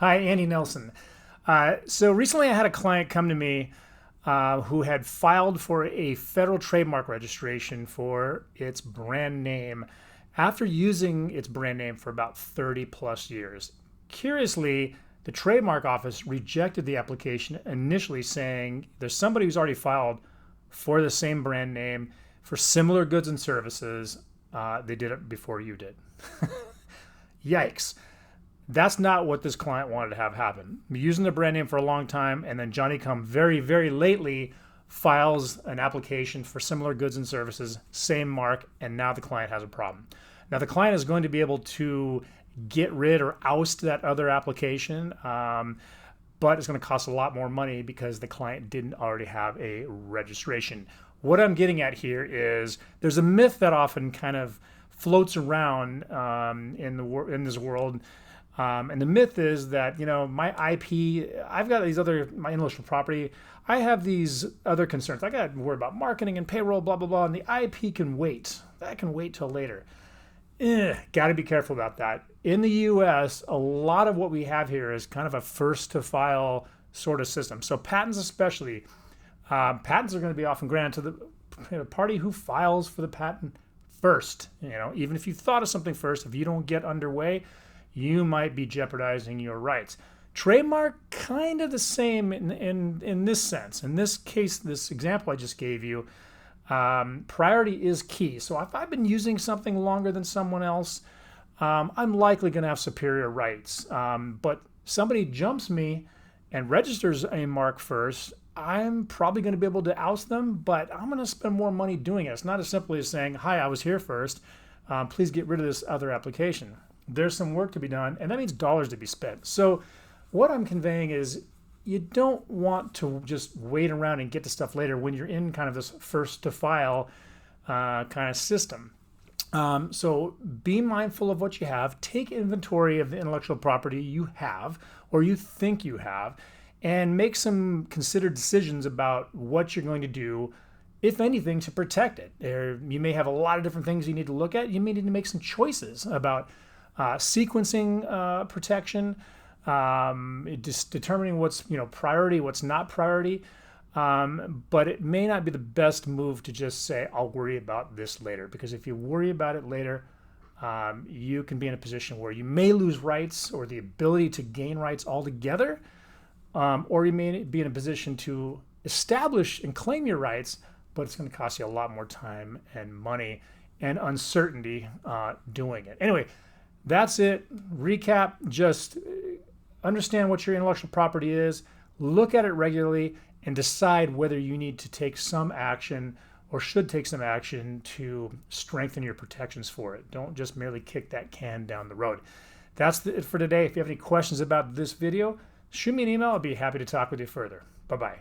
Hi, Andy Nelson. So recently I had a client come to me who had filed for a federal trademark registration for its brand name after using its brand name for about 30 plus years. Curiously, the trademark office rejected the application initially, saying there's somebody who's already filed for the same brand name for similar goods and services. They did it before you did. Yikes. That's not what this client wanted to have happen. Using the brand name for a long time, and then Johnny come very, very lately files an application for similar goods and services, same mark, and now the client has a problem. Now the client is going to be able to get rid or oust that other application, but it's going to cost a lot more money because the client didn't already have a registration. What I'm getting at here is there's a myth that often kind of floats around in this world. And the myth is that, my IP, I've got my intellectual property, I have these other concerns. I got to worry about marketing and payroll, blah, blah, blah, and the IP can wait. That can wait till later. Got to be careful about that. In the US, a lot of what we have here is kind of a first to file sort of system. So patents especially, patents are going to be often granted to the party who files for the patent first. Even if you thought of something first, if you don't get underway, you might be jeopardizing your rights. Trademark, kind of the same in this sense. In this case, this example I just gave you, priority is key. So if I've been using something longer than someone else, I'm likely going to have superior rights. But somebody jumps me and registers a mark first, I'm probably going to be able to oust them, but I'm going to spend more money doing it. It's not as simple as saying, hi, I was here first. Please get rid of this other application. There's some work to be done, and that means dollars to be spent. So what I'm conveying is you don't want to just wait around and get to stuff later when you're in kind of this first to file kind of system. So be mindful of what you have. Take inventory of the intellectual property you have or you think you have, and make some considered decisions about what you're going to do, if anything, to protect it. You may have a lot of different things you need to look at. You may need to make some choices about sequencing protection, just determining what's priority, what's not priority. But it may not be the best move to just say, I'll worry about this later. Because if you worry about it later, you can be in a position where you may lose rights or the ability to gain rights altogether. Or you may be in a position to establish and claim your rights, but it's going to cost you a lot more time and money and uncertainty doing it. Anyway, that's it. Recap, just understand what your intellectual property is, look at it regularly, and decide whether you need to take some action or should take some action to strengthen your protections for it. Don't just merely kick that can down the road. That's it for today. If you have any questions about this video, shoot me an email. I'll be happy to talk with you further. Bye-bye.